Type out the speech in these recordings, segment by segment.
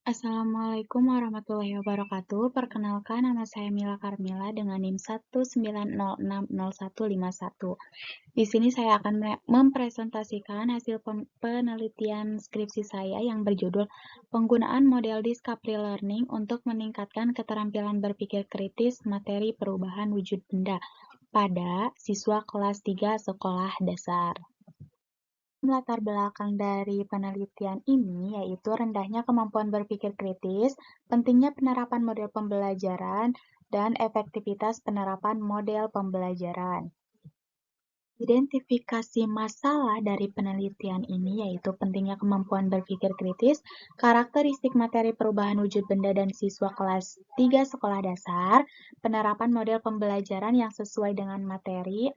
Assalamualaikum warahmatullahi wabarakatuh. Perkenalkan, nama saya Mila Karmila dengan NIM 190600151. Di sini saya akan mempresentasikan hasil penelitian skripsi saya yang berjudul Penggunaan Model Discovery Learning untuk Meningkatkan Keterampilan Berpikir Kritis Materi Perubahan Wujud Benda pada siswa kelas 3 sekolah dasar. Latar belakang dari penelitian ini yaitu rendahnya kemampuan berpikir kritis, pentingnya penerapan model pembelajaran, dan efektivitas penerapan model pembelajaran. Identifikasi masalah dari penelitian ini yaitu pentingnya kemampuan berpikir kritis, karakteristik materi perubahan wujud benda dan siswa kelas 3 sekolah dasar, penerapan model pembelajaran yang sesuai dengan materi,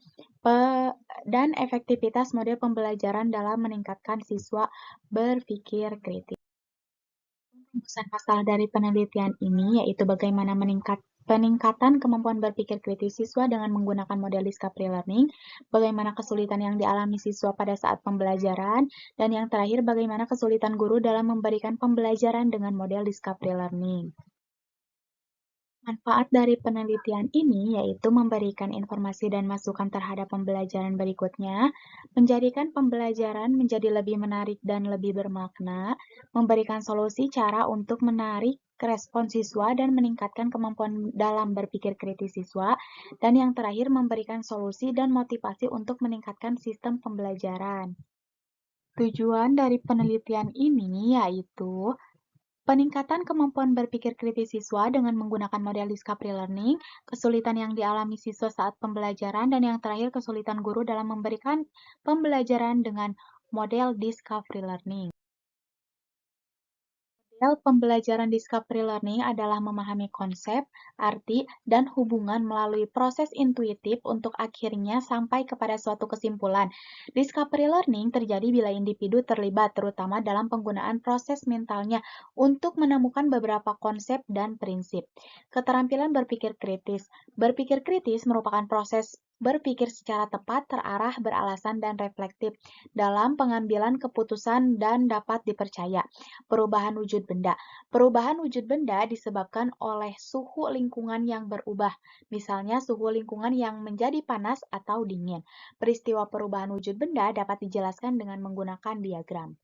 dan efektivitas model pembelajaran dalam meningkatkan siswa berpikir kritis. Rumusan masalah dari penelitian ini yaitu bagaimana peningkatan kemampuan berpikir kritis siswa dengan menggunakan model discovery learning, bagaimana kesulitan yang dialami siswa pada saat pembelajaran, dan yang terakhir bagaimana kesulitan guru dalam memberikan pembelajaran dengan model discovery learning. Manfaat dari penelitian ini yaitu memberikan informasi dan masukan terhadap pembelajaran berikutnya, menjadikan pembelajaran menjadi lebih menarik dan lebih bermakna, memberikan solusi cara untuk menarik respon siswa dan meningkatkan kemampuan dalam berpikir kritis siswa, dan yang terakhir memberikan solusi dan motivasi untuk meningkatkan sistem pembelajaran. Tujuan dari penelitian ini yaitu peningkatan kemampuan berpikir kritis siswa dengan menggunakan model discovery learning, kesulitan yang dialami siswa saat pembelajaran, dan yang terakhir kesulitan guru dalam memberikan pembelajaran dengan model discovery learning. Model pembelajaran discovery learning adalah memahami konsep, arti, dan hubungan melalui proses intuitif untuk akhirnya sampai kepada suatu kesimpulan. Discovery learning terjadi bila individu terlibat terutama dalam penggunaan proses mentalnya untuk menemukan beberapa konsep dan prinsip. Keterampilan berpikir kritis. Berpikir kritis merupakan proses berpikir secara tepat, terarah, beralasan, dan reflektif dalam pengambilan keputusan dan dapat dipercaya. Perubahan wujud benda. Perubahan wujud benda disebabkan oleh suhu lingkungan yang berubah, misalnya suhu lingkungan yang menjadi panas atau dingin. Peristiwa perubahan wujud benda dapat dijelaskan dengan menggunakan diagram.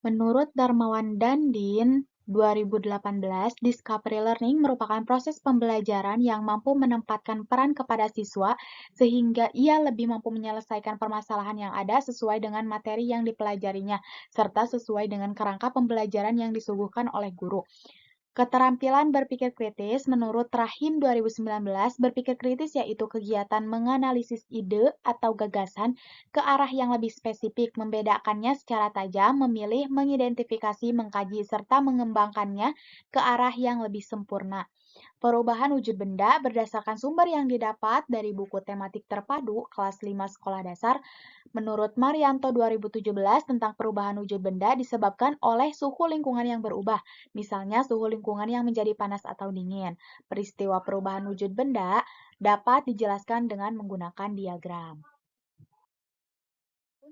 Menurut Darmawan Dandin, 2018, Discovery Learning merupakan proses pembelajaran yang mampu menempatkan peran kepada siswa sehingga ia lebih mampu menyelesaikan permasalahan yang ada sesuai dengan materi yang dipelajarinya, serta sesuai dengan kerangka pembelajaran yang disuguhkan oleh guru. Keterampilan berpikir kritis menurut Rahim 2019, berpikir kritis yaitu kegiatan menganalisis ide atau gagasan ke arah yang lebih spesifik, membedakannya secara tajam, memilih, mengidentifikasi, mengkaji, serta mengembangkannya ke arah yang lebih sempurna. Perubahan wujud benda berdasarkan sumber yang didapat dari buku tematik terpadu kelas 5 sekolah dasar. Menurut Marianto 2017 tentang perubahan wujud benda disebabkan oleh suhu lingkungan yang berubah, misalnya suhu lingkungan yang menjadi panas atau dingin. Peristiwa perubahan wujud benda dapat dijelaskan dengan menggunakan diagram.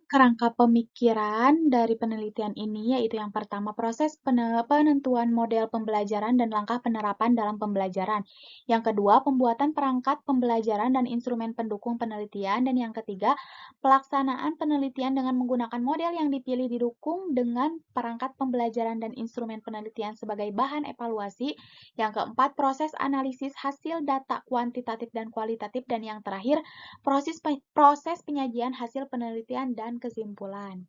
Kerangka pemikiran dari penelitian ini yaitu yang pertama proses penentuan model pembelajaran dan langkah penerapan dalam pembelajaran. Yang kedua, pembuatan perangkat pembelajaran dan instrumen pendukung penelitian. Dan yang ketiga, pelaksanaan penelitian dengan menggunakan model yang dipilih didukung dengan perangkat pembelajaran dan instrumen penelitian sebagai bahan evaluasi. Yang keempat, proses analisis hasil data kuantitatif dan kualitatif. Dan yang terakhir, proses penyajian hasil penelitian dan kesimpulan.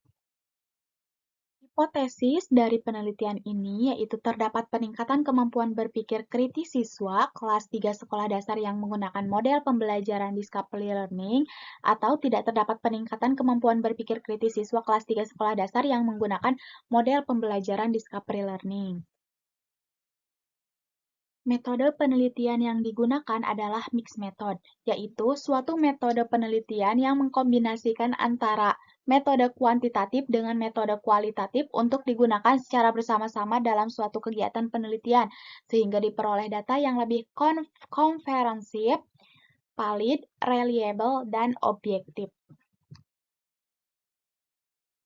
Hipotesis dari penelitian ini yaitu terdapat peningkatan kemampuan berpikir kritis siswa kelas 3 sekolah dasar yang menggunakan model pembelajaran discovery learning atau tidak terdapat peningkatan kemampuan berpikir kritis siswa kelas 3 sekolah dasar yang menggunakan model pembelajaran discovery learning. Metode penelitian yang digunakan adalah mixed method, yaitu suatu metode penelitian yang mengkombinasikan antara metode kuantitatif dengan metode kualitatif untuk digunakan secara bersama-sama dalam suatu kegiatan penelitian, sehingga diperoleh data yang lebih komprehensif, valid, reliable, dan objektif.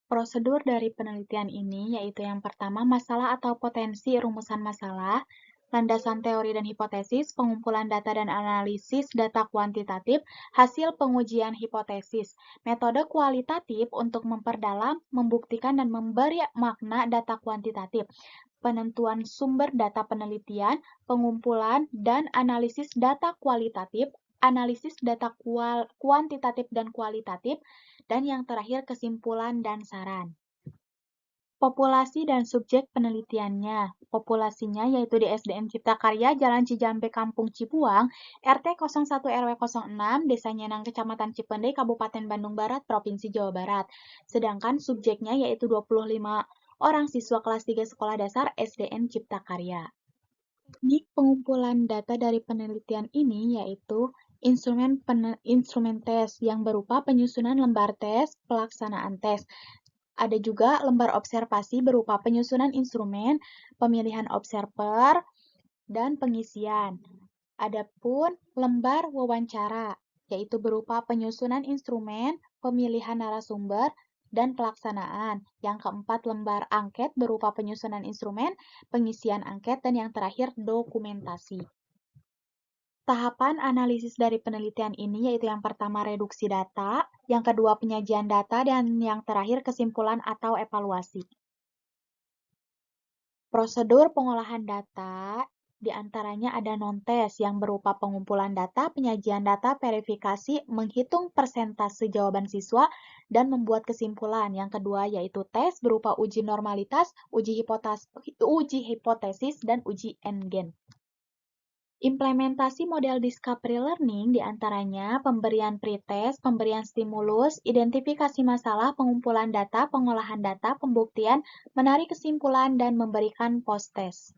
Prosedur dari penelitian ini yaitu yang pertama masalah atau potensi rumusan masalah, landasan teori dan hipotesis, pengumpulan data dan analisis data kuantitatif, hasil pengujian hipotesis, metode kualitatif untuk memperdalam, membuktikan dan memberi makna data kuantitatif, penentuan sumber data penelitian, pengumpulan dan analisis data kualitatif, analisis data kuantitatif dan kualitatif, dan yang terakhir kesimpulan dan saran. Populasi dan subjek penelitiannya. Populasinya yaitu di SDN Cipta Karya, Jalan Cijambe, Kampung Cibuang, RT 01 RW 06, Desa Nyenang, Kecamatan Cipendei, Kabupaten Bandung Barat, Provinsi Jawa Barat. Sedangkan subjeknya yaitu 25 orang siswa kelas 3 sekolah dasar SDN Cipta Karya. Teknik pengumpulan data dari penelitian ini yaitu instrumen tes yang berupa penyusunan lembar tes, pelaksanaan tes. Ada juga lembar observasi berupa penyusunan instrumen, pemilihan observer, dan pengisian. Adapun lembar wawancara, yaitu berupa penyusunan instrumen, pemilihan narasumber, dan pelaksanaan. Yang keempat, lembar angket berupa penyusunan instrumen, pengisian angket, dan yang terakhir, dokumentasi. Tahapan analisis dari penelitian ini yaitu yang pertama reduksi data, yang kedua penyajian data, dan yang terakhir kesimpulan atau evaluasi. Prosedur pengolahan data diantaranya ada non-tes yang berupa pengumpulan data, penyajian data, verifikasi, menghitung persentase jawaban siswa, dan membuat kesimpulan. Yang kedua yaitu tes berupa uji normalitas, uji hipotesis, dan uji N-gen. Implementasi model discovery learning diantaranya pemberian pretest, pemberian stimulus, identifikasi masalah, pengumpulan data, pengolahan data, pembuktian, menarik kesimpulan, dan memberikan post-test.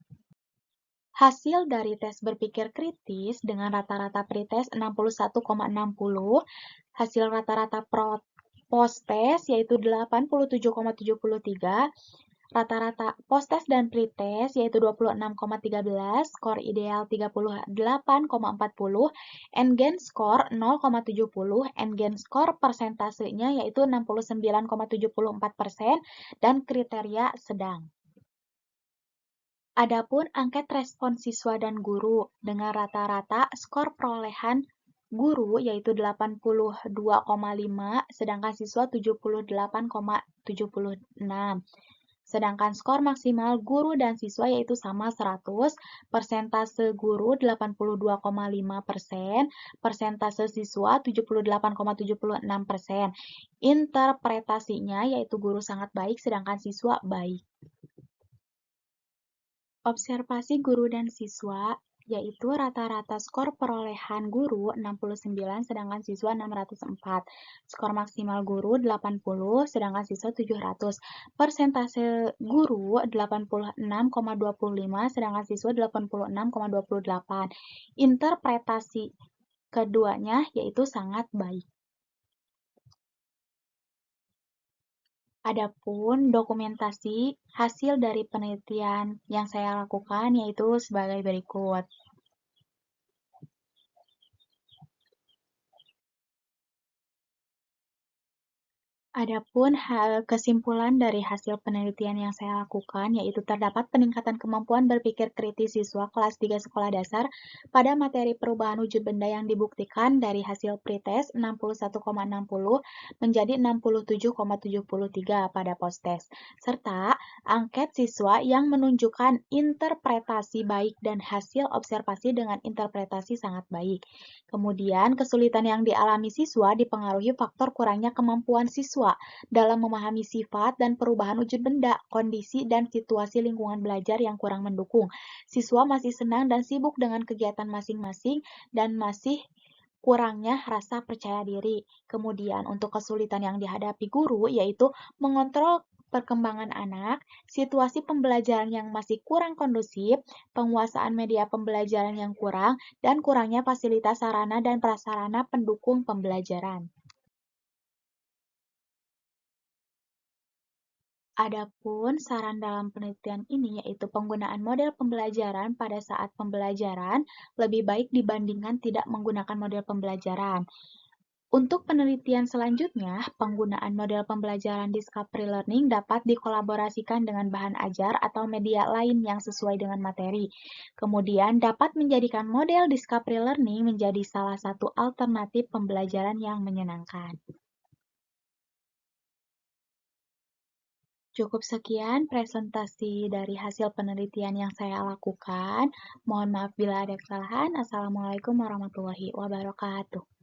Hasil dari tes berpikir kritis dengan rata-rata pretest 61,60, hasil rata-rata post-test yaitu 87,73, rata-rata post-test dan pretest yaitu 26,13, skor ideal 38,40, N-gen skor 0,70, N-gen skor persentasenya yaitu 69,74%, dan kriteria sedang. Adapun angket respon siswa dan guru dengan rata-rata skor perolehan guru yaitu 82,5, sedangkan siswa 78,76. Sedangkan skor maksimal guru dan siswa yaitu sama 100, persentase guru 82,5%, persentase siswa 78,76%. Interpretasinya yaitu guru sangat baik sedangkan siswa baik. Observasi guru dan siswa yaitu rata-rata skor perolehan guru 69 sedangkan siswa 604. Skor maksimal guru 80 sedangkan siswa 700. Persentase guru 86,25 sedangkan siswa 86,28. Interpretasi keduanya yaitu sangat baik. Adapun dokumentasi hasil dari penelitian yang saya lakukan yaitu sebagai berikut. Adapun kesimpulan dari hasil penelitian yang saya lakukan yaitu terdapat peningkatan kemampuan berpikir kritis siswa kelas 3 sekolah dasar pada materi perubahan wujud benda yang dibuktikan dari hasil pretest 61,60 menjadi 67,73 pada posttest, serta angket siswa yang menunjukkan interpretasi baik dan hasil observasi dengan interpretasi sangat baik. Kemudian, kesulitan yang dialami siswa dipengaruhi faktor kurangnya kemampuan siswa dalam memahami sifat dan perubahan wujud benda, kondisi, dan situasi lingkungan belajar yang kurang mendukung. Siswa masih senang dan sibuk dengan kegiatan masing-masing dan masih kurangnya rasa percaya diri. Kemudian, untuk kesulitan yang dihadapi guru yaitu mengontrol perkembangan anak, situasi pembelajaran yang masih kurang kondusif, penguasaan media pembelajaran yang kurang, dan kurangnya fasilitas sarana dan prasarana pendukung pembelajaran. Adapun saran dalam penelitian ini yaitu penggunaan model pembelajaran pada saat pembelajaran lebih baik dibandingkan tidak menggunakan model pembelajaran. Untuk penelitian selanjutnya, penggunaan model pembelajaran Discovery Learning dapat dikolaborasikan dengan bahan ajar atau media lain yang sesuai dengan materi. Kemudian dapat menjadikan model Discovery Learning menjadi salah satu alternatif pembelajaran yang menyenangkan. Cukup sekian presentasi dari hasil penelitian yang saya lakukan. Mohon maaf bila ada kesalahan. Assalamualaikum warahmatullahi wabarakatuh.